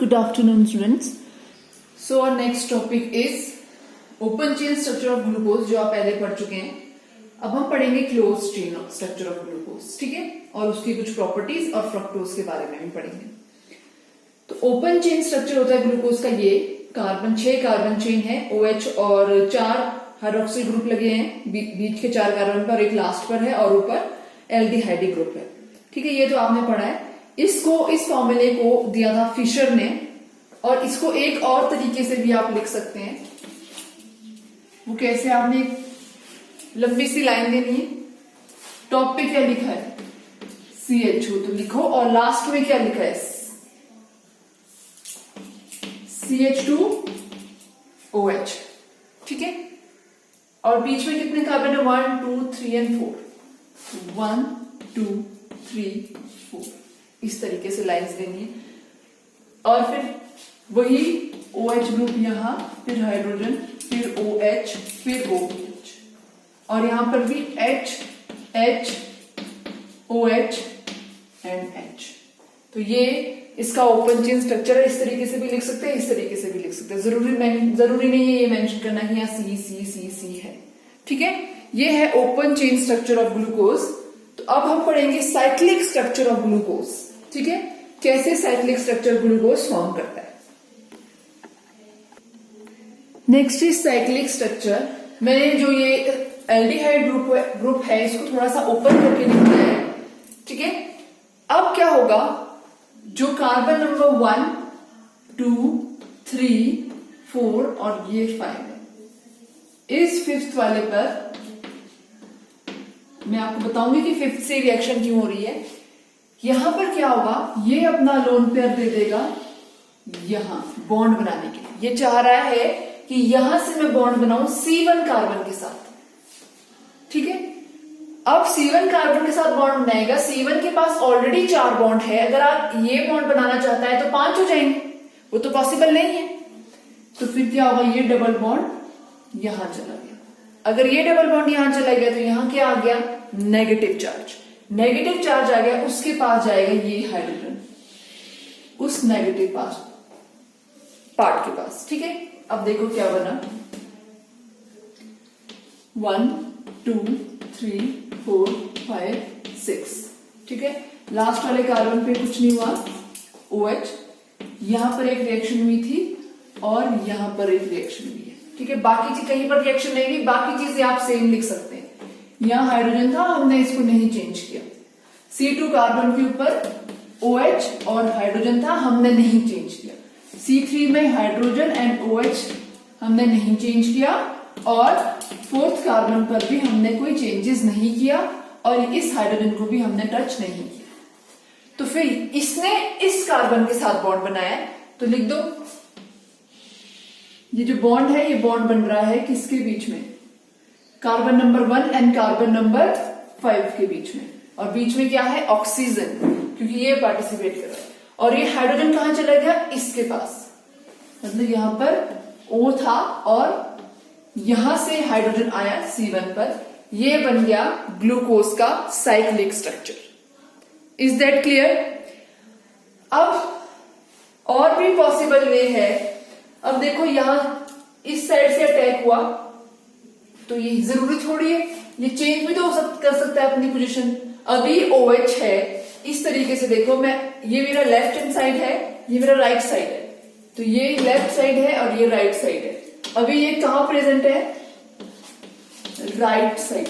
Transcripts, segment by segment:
Good afternoon, students. So our next topic is open chain structure of glucose, जो आप पहले पढ़ चुके हैं. अब हम पढ़ेंगे close chain structure of glucose, ठीक है, और उसकी कुछ प्रॉपर्टीज और फ्रक्टोज के बारे में भी पढ़ेंगे. तो ओपन चेन स्ट्रक्चर होता है ग्लूकोज का ये. कार्बन 6 कार्बन चेन है, OH और 4 हाइड्रोक्सिल ग्रुप लगे हैं बीच के 4 कार्बन पर, एक लास्ट पर है और ऊपर एल्डिहाइड ग्रुप है. ठीक है, ये तो आपने पढ़ा है. इस फॉर्मूले को दिया था फिशर ने, और इसको एक और तरीके से भी आप लिख सकते हैं. वो कैसे, आपने लंबी सी लाइन देनी है, टॉप पे क्या लिखा है CHO तो लिखो, और लास्ट में क्या लिखा है CH2OH. ठीक है, और बीच में कितने कार्बन है, 1 2 3 एंड 4. 1 2 3 4 इस तरीके से लाइंस देनी है. और फिर वही OH ग्रुप यहां, फिर हाइड्रोजन, फिर OH, फिर OH, और यहां पर भी H H OH and H. तो ये इसका ओपन चेन स्ट्रक्चर है. इस तरीके से भी लिख सकते हैं, इस तरीके से भी लिख सकते हैं. जरूरी नहीं है ये मेंशन करना कि यहाँ C है. ठीक है, ये है open chain structure of glucose. तो अब हम पढ़ेंगे साइक्लिक स्ट्रक्चर ऑफ ग्लूकोज. ठीक है, कैसे साइक्लिक स्ट्रक्चर ग्लूकोज फॉर्म करता है. Next is cyclic structure. मैंने जो ये एल्डिहाइड ग्रुप है इसको थोड़ा सा ओपन करके लिखा है. ठीक है, अब क्या होगा, जो कार्बन नंबर 1 2 3 4 और ये 5 है, इस 5th वाले पर मैं आपको बताऊंगी कि 5th से रिएक्शन क्यों हो रही है. यहां पर क्या होगा, ये अपना लोन पेयर दे देगा यहां बॉन्ड बनाने के लिए. ये चाह रहा है कि यहां से मैं बॉन्ड बनाऊं C1 कार्बन के साथ. ठीक है, अब C1 कार्बन के साथ बॉन्ड बनाएगा. C1 के पास ऑलरेडी 4 बॉन्ड है. अगर आप ये बॉन्ड बनाना चाहता है तो 5 हो जाएंगे, वो तो पॉसिबल नहीं है. तो फिर क्या होगा, ये डबल बॉन्ड यहां चला गया. अगर ये डबल बॉन्ड यहां चला गया तो यहां क्या आ गया, नेगेटिव चार्ज. नेगेटिव चार्ज आ गया, उसके पास जाएगा ये हाइड्रोजन, उस नेगेटिव पार्ट के पास. ठीक है, अब देखो क्या बना, 1 2 3 4 5 6. ठीक है, लास्ट वाले कार्बन पे कुछ नहीं हुआ, OH. यहां पर एक रिएक्शन हुई थी और यहां पर एक रिएक्शन हुई है. ठीक है, बाकी चीज कहीं पर रिएक्शन नहीं हुई, बाकी चीजें आप सेम लिख सकते हैं. यहां हाइड्रोजन था, हमने इसको नहीं चेंज किया. C2 कार्बन के ऊपर OH और हाइड्रोजन था, हमने नहीं चेंज किया. C3 में हाइड्रोजन एंड OH हमने नहीं चेंज किया, और 4th कार्बन पर भी हमने कोई चेंजेस नहीं किया, और इस हाइड्रोजन को भी हमने टच नहीं किया. तो फिर इसने इस कार्बन के साथ बॉन्ड बनाया, तो लिख दो, ये जो बॉन्ड है, ये बॉन्ड बन रहा है किसके बीच में, carbon number 1 and carbon number 5 के बीच में. और बीच में क्या है, ऑक्सीजन, क्योंकि ये पार्टिसिपेट कर रहा है. और ये हाइड्रोजन कहां चला गया, इसके पास, मतलब यहां पर O था और यहां से हाइड्रोजन आया C1 पर. ये बन गया ग्लूकोज का cyclic structure. Is that clear. अब और भी पॉसिबल वे है. अब देखो, यहां इस साइड से अटैक हुआ तो ये जरूरी थोड़ी है, ये चेंज भी तो कर सकता है अपनी पोजीशन. अभी OH है, इस तरीके से देखो, मैं ये मेरा लेफ्ट हैंड साइड है, ये मेरा राइट साइड है, तो ये लेफ्ट साइड है और ये राइट साइड है. अभी ये कहां प्रेजेंट है, राइट साइड.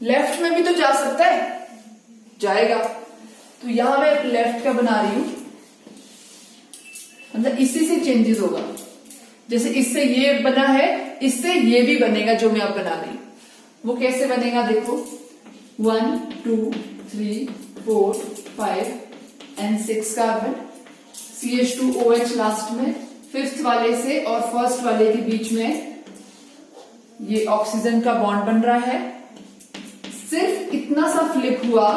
लेफ्ट में भी तो जा सकता है, जाएगा. तो यहां मैं लेफ्ट का बना रही हूं, मतलब इसी से चेंजेस होगा. जैसे इससे ये बना है, इससे ये भी बनेगा जो मैं अब बना रही हूं. वो कैसे बनेगा, देखो, 1 2 3 4 5 एंड 6 कार्बन, CH2OH लास्ट में, 5th वाले से और 1st वाले के बीच में ये ऑक्सीजन का बॉन्ड बन रहा है. सिर्फ इतना सा फ्लिप हुआ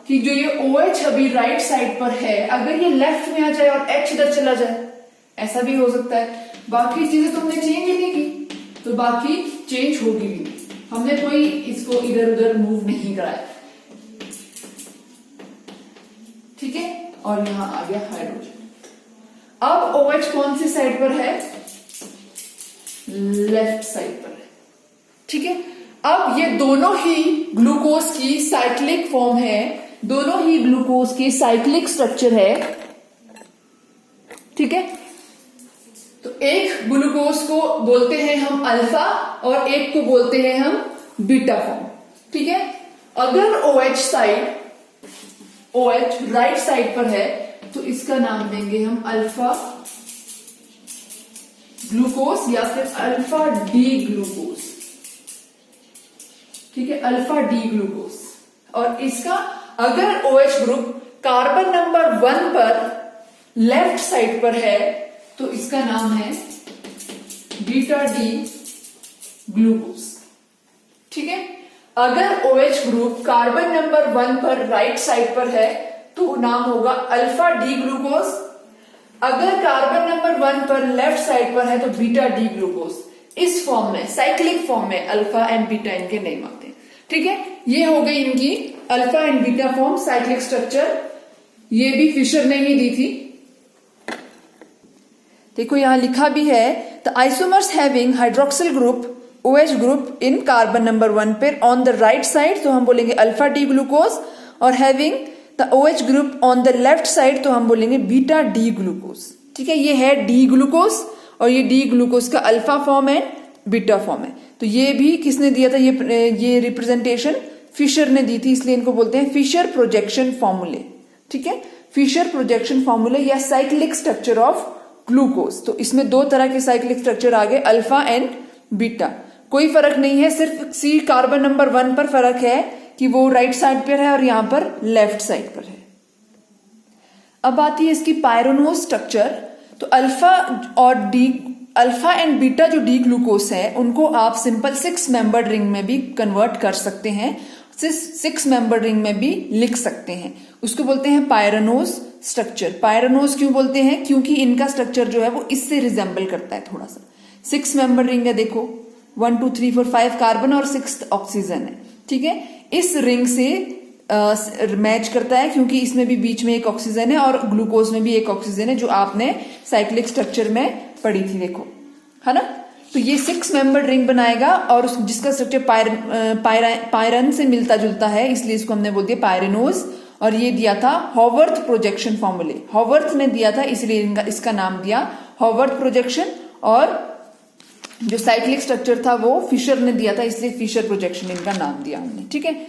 कि जो ये OH अभी राइट साइड पर है, अगर ये लेफ्ट में आ जाए और H इधर चला जाए, ऐसा भी हो सकता है. बाकी चीजें तो हमने चेंज ही नहीं की, तो बाकी चेंज होगी भी नहीं. हमने कोई इसको इधर उधर मूव नहीं कराया. ठीक है, और यहां आ गया हाइड्रोजन। अब OH कौन सी साइड पर है? लेफ्ट साइड पर है। ठीक है, अब ये दोनों ही ग्लूकोज की साइक्लिक फॉर्म है, दोनों ही ग्लूकोज की साइक्लिक स्ट्रक्चर है। ठीक है, तो एक ग्लूकोज को बोलते हैं हम अल्फा और एक को बोलते हैं हम बीटा फॉर्म। ठीक है, अगर OH राइट साइड पर है तो इसका नाम देंगे हम अल्फा ग्लूकोज या फिर अल्फा डी ग्लूकोज। ठीक है, अल्फा डी ग्लूकोज। और इसका अगर OH ग्रुप कार्बन नंबर 1 पर लेफ्ट साइड पर है तो इसका नाम है बीटा डी ग्लूकोज। ठीक है, अगर OH ग्रुप कार्बन नंबर 1 पर राइट साइड पर है तो नाम होगा अल्फा डी ग्लूकोज। अगर कार्बन नंबर 1 पर लेफ्ट साइड पर है तो बीटा डी ग्लूकोज। इस फॉर्म में, साइक्लिक फॉर्म में अल्फा एंड बीटा इनके नेम आते हैं। ठीक है, ये हो गई इनकी alpha and beta form, cyclic structure. ये भी फिशर ने ही दी थी। देखो यहां लिखा भी है the isomers having hydroxyl group OH group in carbon number 1 पर ऑन द राइट साइड तो हम बोलेंगे अल्फा डी ग्लूकोज, और having the OH group on the left side तो हम बोलेंगे बीटा डी ग्लूकोज। ठीक है, ये है डी ग्लूकोज और ये डी ग्लूकोज का अल्फा फॉर्म है, बीटा फॉर्म है। तो ये भी किसने दिया था? ये रिप्रेजेंटेशन फिशर ने दी थी, इसलिए इनको बोलते हैं फिशर प्रोजेक्शन फॉर्मूले। ठीक है, फिशर प्रोजेक्शन फॉर्मूले या साइक्लिक स्ट्रक्चर ऑफ ग्लूकोज। तो इसमें दो तरह के साइक्लिक स्ट्रक्चर आ गए, अल्फा एंड बीटा। कोई फर्क नहीं है, सिर्फ सी कार्बन नंबर 1 पर फर्क है कि वो राइट साइड पर है और यहां पर लेफ्ट साइड पर है। अब आती है इसकी पायरोनोज स्ट्रक्चर। तो अल्फा एंड बीटा जो डी ग्लूकोज है उनको आप सिंपल 6 मेंबर्ड रिंग में भी कन्वर्ट कर सकते हैं, 6 मेंबर्ड रिंग में भी लिख सकते हैं। उसको बोलते हैं पायरोनोज स्ट्रक्चर। पायरोनोज क्यों बोलते हैं? क्योंकि इनका स्ट्रक्चर जो है वो इससे रिजेंबल करता है थोड़ा सा। 6 मेंबर्ड रिंग है, देखो 1 2 3 4 5 कार्बन और 6 ऑक्सीजन है। ठीक है, इस रिंग से मैच करता है क्योंकि इसमें भी बीच में एक ऑक्सीजन है और ग्लूकोज में भी एक ऑक्सीजन है, जो आपने साइक्लिक स्ट्रक्चर में पढ़ी थी, देखो है ना। तो ये 6 मेंबर्ड रिंग बनाएगा और जिसका स्ट्रक्चर पायरन से मिलता जुलता है, इसलिए इसको हमने बोल दिया पायरेनोज। और ये दिया था हॉवर्थ प्रोजेक्शन फॉर्मूले, हॉवर्थ ने दिया था, इसलिए इसका नाम दिया हॉवर्थ प्रोजेक्शन। और जो साइक्लिक स्ट्रक्चर था वो फिशर ने दिया था, इसलिए फिशर प्रोजेक्शन इनका नाम दिया हमने। ठीक है,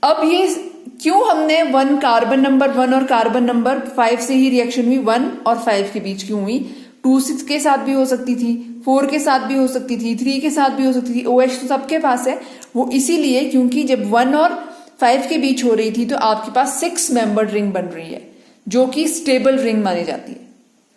अब ये क्यों हमने कार्बन नंबर 1 और कार्बन नंबर 5 से ही रिएक्शन हुई, 1 और 5 के बीच क्यों हुई? 2 6 के साथ भी हो सकती थी, 4 के साथ भी हो सकती थी, 3 के साथ भी हो सकती थी। OH तो सबके पास है, वो इसीलिए क्योंकि जब 1 और 5 के बीच हो रही थी तो आपके पास 6 मेंबर्ड रिंग बन रही है, जो कि स्टेबल रिंग मानी जाती है।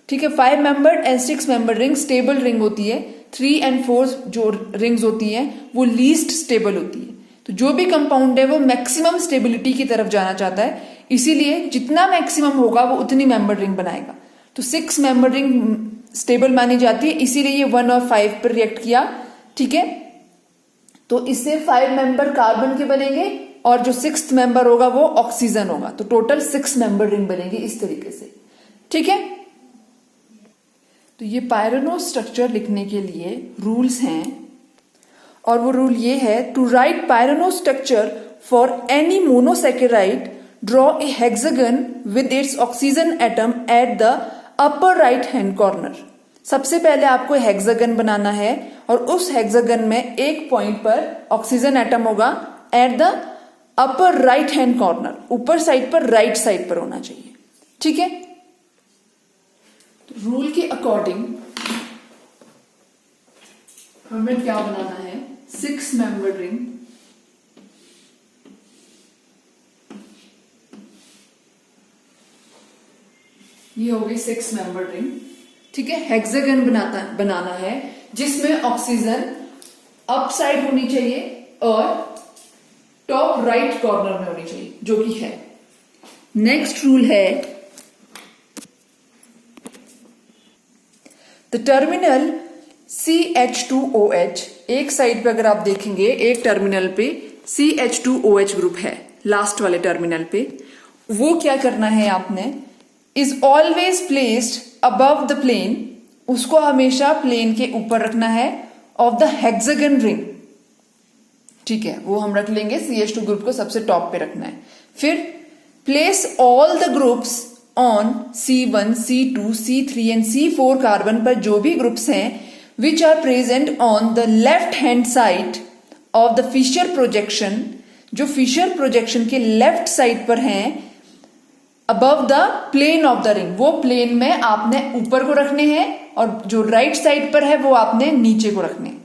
ठीक है, 5 membered and 6 membered ring stable ring होती है। 3 and 4 जो रिंग्स होती हैं वो लीस्ट स्टेबल होती है। तो जो भी कंपाउंड है वो मैक्सिमम स्टेबिलिटी की तरफ जाना चाहता है, इसीलिए जितना मैक्सिमम होगा वो उतनी मेंबर्ड रिंग बनाएगा। तो 6 मेंबर्ड रिंग स्टेबल मानी जाती है, इसीलिए ये 1 और 5 पर रिएक्ट किया। ठीक है, तो इससे 5 मेंबर कार्बन के बनेंगे और जो 6th मेंबर होगा वो ऑक्सीजन होगा। तो टोटल 6 मेंबर रिंग बनेगी इस तरीके से। ठीक है, तो ये पायरोनोज स्ट्रक्चर लिखने के लिए रूल्स हैं, और वो रूल ये है, to write pyranose structure for any monosaccharide draw a hexagon with its oxygen atom at the upper right hand corner. सबसे पहले आपको हेक्सागन बनाना है और उस हेक्सागन में एक पॉइंट पर ऑक्सीजन एटम होगा eight the upper right hand corner, ऊपर साइड पर, राइट साइड पर होना चाहिए। ठीक है, तो रूल के अकॉर्डिंग हमें क्या बनाना है? 6 मेंबर्ड रिंग। ये हो गई 6 मेंबर्ड रिंग। ठीक है, हेक्सागन बनाना है जिसमें ऑक्सीजन अप साइड होनी चाहिए और टॉप राइट कॉर्नर में होनी चाहिए, जो कि है। नेक्स्ट रूल है द टर्मिनल CH2OH, एक साइड पे अगर आप देखेंगे एक टर्मिनल पे CH2OH ग्रुप है, लास्ट वाले टर्मिनल पे। वो क्या करना है आपने? Is always placed above the plane, उसको हमेशा प्लेन के ऊपर रखना है, ऑफ द हेक्सागन रिंग, ठीक है, वो हम रख लेंगे, CH2 ग्रुप को सबसे टॉप पे रखना है। फिर place all the groups on C1, C2, C3 and C4 carbon पर जो भी ग्रुप्स हैं which are present on the left hand side of the Fischer projection, जो फिशर प्रोजेक्शन के लेफ्ट साइड पर हैं, above the plane of the ring, वो plane में आपने ऊपर को रखने हैं और जो राइट साइड पर है वो आपने नीचे को रखने हैं।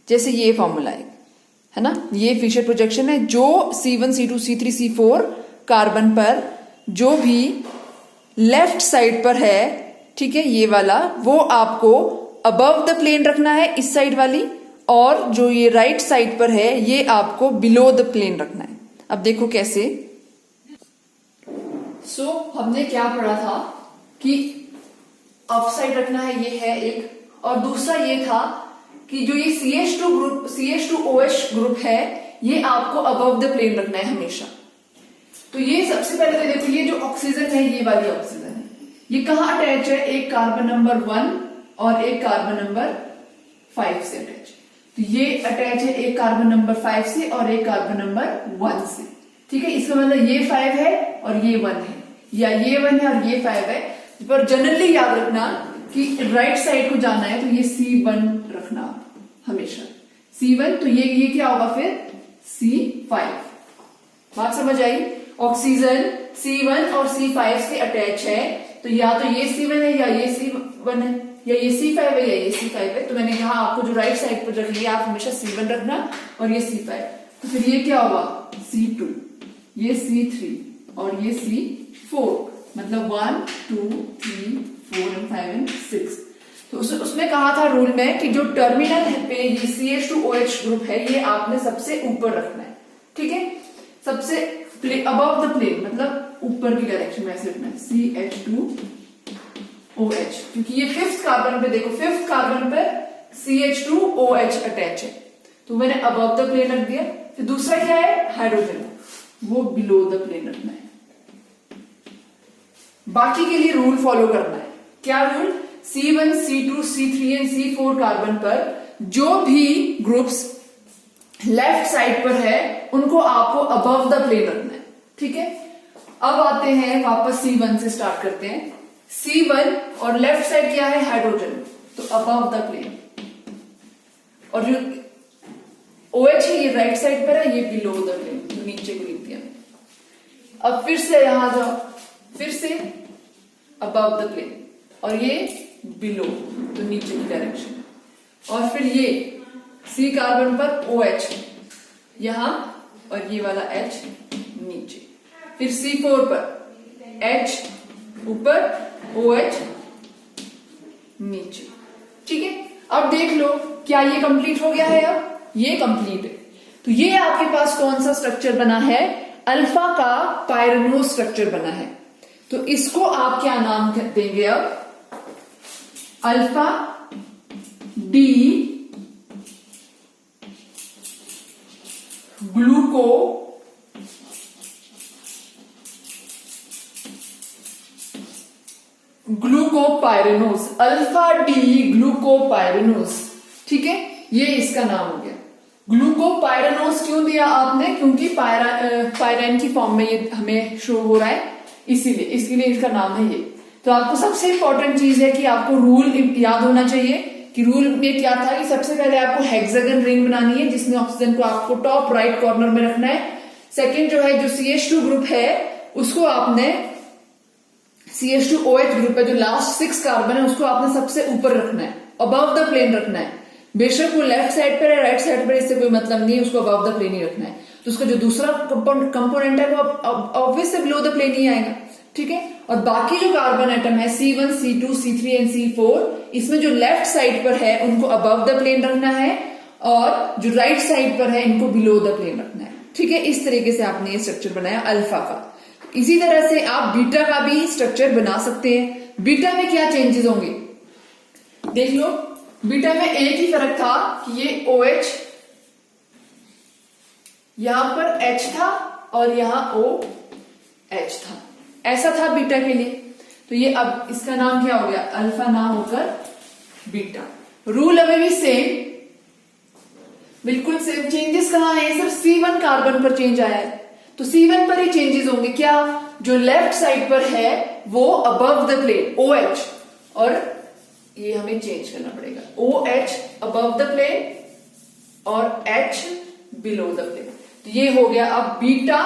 जैसे ये फॉर्मूला है ना, ये फिशर प्रोजेक्शन है, जो C1, C2, C3, C4 carbon पर जो भी लेफ्ट साइड पर है, ठीक है, ये वाला, वो आपको अबव द प्लेन रखना है, इस साइड वाली, और जो ये राइट साइड पर है ये आपको बिलो द प्लेन रखना है। अब देखो कैसे। हमने क्या पढ़ा था कि ऑफ साइड रखना है, ये है एक, और दूसरा ये था कि जो ये CH2 ग्रुप, CH2OH ग्रुप है, ये आपको अबव द प्लेन रखना है हमेशा। तो ये सबसे पहले तो देखो, ये जो ऑक्सीजन है, ये वाली ऑक्सीजन है, ये कहाँ अटैच है, एक कार्बन नंबर 1 और एक कार्बन नंबर 5 से अटैच। तो ये अटैच है एक कार्बन नंबर 5 से और एक कार्बन नंबर 1 से, ठीक है। इसका मतलब ये 5 है और ये 1 है, या ये 1 है और ये 5 है। पर जनरली याद रखना कि राइट साइड को जाना है तो ये C1 रखना हमेशा, C1, तो ये क्या होगा फिर C5। बात समझ आई। ऑक्सीजन C1 और C5 से अटैच है, तो या तो ये C1 है या ये C1 है, या ये C5 है या ये C5 है। तो मैंने कहा आपको जो राइट साइड पर रखनी है आप हमेशा C1 रखना और ये C5। तो फिर ये क्या होगा C2, ये C3 और ये C4, मतलब 1, 2, 3, 4 and 5 and 6। तो उसमें कहा था रूल में कि जो टर्मिनल पे ये CH2OH ग्रुप है ये आपने सबसे ऊपर रखना है, ठीक है, सबसे अबव द प्लेन, मतलब ऊपर की डायरेक्शन में ऐसे रखना है CH2OH, क्योंकि ये 5th कार्बन पे देखो, 5th कार्बन पे CH2OH अटैच है, तो मैंने अबव द प्लेन रख दिया। फिर दूसरा क्या है हाइड्रोजन, वो बिलो द प्लेन रखना है। बाकी के लिए रूल फॉलो करना है। क्या rule, C1, C2, C3 and C4 carbon पर जो भी ग्रुप्स लेफ्ट साइड पर है उनको आपको अबव द प्लेन रखना है, ठीक है। अब आते हैं वापस C1 से स्टार्ट करते हैं। C1 और लेफ्ट साइड क्या है हाइड्रोजन, तो अबव द प्लेन, और जो OH है ये राइट साइड पर है, ये बिलो द प्लेन, तो नीचे को लिख दिया। अब फिर से यहां जाओ, फिर से अबव द प्लेन और ये बिलो, तो नीचे की डायरेक्शन, और फिर ये C कार्बन पर OH यहां और ये वाला H नीचे, फिर C4 पर H ऊपर OH नीचे, ठीक है। अब देख लो क्या ये कंप्लीट हो गया है, अब ये कंप्लीट है। तो ये आपके पास कौन सा स्ट्रक्चर बना है, अल्फा का पायरनो स्ट्रक्चर बना है। तो इसको आप क्या नाम देंगे अब, अल्फा डी ग्लूकोपायरेनोस, अल्फा डी ग्लूकोपायरेनोस, ठीक है, ये इसका नाम हो गया। ग्लूकोपायरेनोस क्यों दिया आपने, क्योंकि पायरेन की फॉर्म में ये हमें शो हो रहा है, इसीलिए इसका नाम है ये। तो आपको सबसे इंपॉर्टेंट चीज है कि आपको रूल याद होना चाहिए कि रूल में क्या था कि सबसे पहले आपको हेक्सागन रिंग बनानी है जिसमें ऑक्सीजन को आपको टॉप राइट कॉर्नर में रखना है। सेकंड जो है जो CH2 ग्रुप है उसको आपने, CH2OH ग्रुप है जो लास्ट 6 कार्बन है उसको आपने सबसे ऊपर रखना है, अबव द प्लेन रखना है। बेशक वो लेफ्ट साइड पर है राइट साइड पर, इससे कोई मतलब नहीं है, उसको अबव द प्लेन ही रखना है। तो उसका जो दूसरा कंपोनेंट है वो ऑब्वियस से बिलो द प्लेन ही आएगा, ठीक है। और बाकी जो कार्बन एटम है C1, C2, C3 and C4, इसमें जो लेफ्ट साइड पर है उनको अबव द प्लेन रखना है और जो राइट साइड पर है इनको बिलो द प्लेन रखना है, ठीक है। इस तरीके से आपने ये स्ट्रक्चर बनाया अल्फा का। इसी तरह से आप बीटा का भी स्ट्रक्चर बना सकते हैं। बीटा में क्या चेंजेस होंगे देख लो। बीटा में एक ही फर्क था कि ये OH यहां पर H था और यहां OH था, ऐसा था बीटा के लिए। तो ये अब इसका नाम क्या हो गया, अल्फा ना होकर बीटा। रूल अभी भी सेम, बिल्कुल सेम। चेंजेस कहाँ है, सिर्फ C1 कार्बन पर चेंज आया है, तो C1 पर ही चेंजेस होंगे। क्या, जो लेफ्ट साइड पर है वो अबव द प्लेन OH, और ये हमें चेंज करना पड़ेगा, OH अबव द प्लेन और H बिलो द प्लेन। तो ये हो गया अब बीटा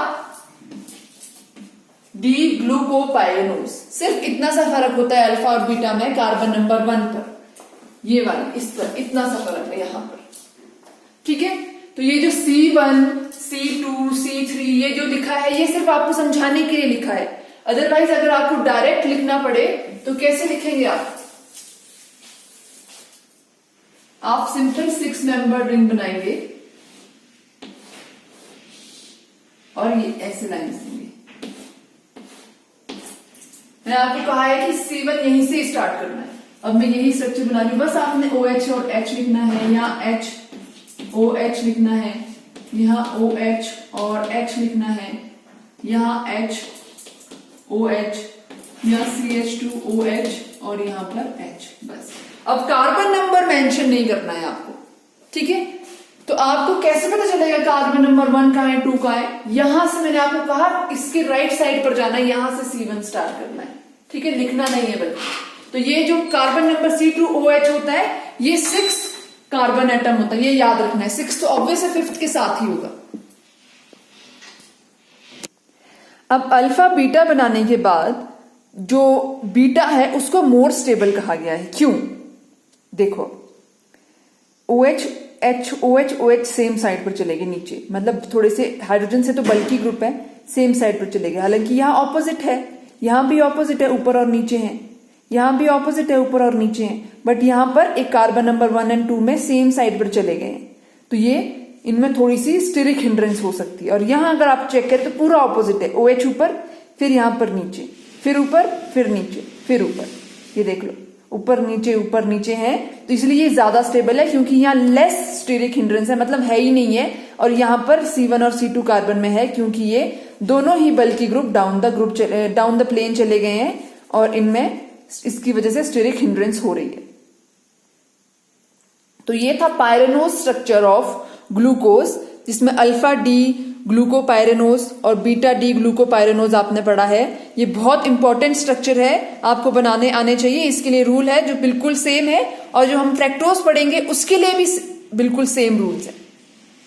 डी ग्लूकोपाइरेनोज। सिर्फ इतना सा फर्क होता है अल्फा और बीटा में कार्बन नंबर 1 पर, ये वाली इस पर इतना सा फर्क है यहां पर, ठीक है। तो ये जो C1, C2, C3 ये जो लिखा है ये सिर्फ आपको समझाने के लिए लिखा है। अदरवाइज अगर आपको डायरेक्ट लिखना पड़े तो कैसे लिखेंगे आप सिंपल 6 मेंबर रिंग बनाएंगे और ये ऐसे लाइन्स देंगे। मैंने आपको कहा है कि C1 यहीं से स्टार्ट करना है, अब मैं यही स्ट्रक्चर बना रही हूं। बस आपने OH और H लिखना है, यहाँ H OH लिखना है, यहाँ OH और H लिखना है, यहाँ H OH, यहाँ CH2OH और यहाँ पर H। बस अब कार्बन नंबर मेंशन नहीं करना है आपको, ठीक है। तो आपको कैसे पता चलेगा कार्बन नंबर 1 का है 2 का है, यहां से मैंने आपको कहा इसके राइट साइड पर जाना है, यहां से C1 स्टार्ट करना है, ठीक है, लिखना नहीं है बल्कि। तो ये जो कार्बन नंबर C2OH होता है ये 6 कार्बन एटम होता है, ये याद रखना है। 6 तो ऑब्वियस है 5th के साथ ही होगा। अब अल्फा बीटा बनाने के बाद जो बीटा है उसको मोर स्टेबल कहा गया है। क्यों, देखो OH OH सेम साइड पर चलेंगे नीचे, मतलब थोड़े से हाइड्रोजन से तो बल्कि ग्रुप है, सेम साइड पर चलेगा। हालांकि यहाँ ऑपोजिट है, यहाँ भी ऑपोजिट है, ऊपर और नीचे है, यहाँ भी ऑपोजिट है, ऊपर और नीचे है, बट यहाँ पर एक कार्बन नंबर 1 और 2 में सेम साइड पर चले गए हैं, तो ये इनमें थोड़ी सी स्टेरिक हिंड्रेंस हो सकती है। और यहाँ अगर आप चेक करें तो पूरा ऑपोजिट है, OH ऊपर, फिर यहाँ पर नीचे, फिर ऊपर, फिर नीचे, फिर ऊपर, ये देख लो ऊपर नीचे है, तो इसलिए ये ज्यादा स्टेबल है क्योंकि यहाँ लेस स्टेरिक हिंड्रेंस है, मतलब है ही नहीं है। और यहाँ पर C1 और C2 कार्बन में है क्योंकि ये दोनों ही बल्कि ग्रुप डाउन द प्लेन चले गए हैं और इनमें इसकी वजह से स्टेरिक हिंड्रेंस हो रही है। तो ये था पायरेनोज स्ट्रक्चर ऑफ ग्लूकोज, जिसमें अल्फा डी ग्लूकोपाइरेनोज और बीटा डी ग्लूकोपाइरेनोज आपने पढ़ा है। ये बहुत इंपॉर्टेंट स्ट्रक्चर है, आपको बनाने आने चाहिए। इसके लिए रूल है जो बिल्कुल सेम है, और जो हम फ्रैक्टोज पढ़ेंगे उसके लिए भी बिल्कुल सेम रूल्स है।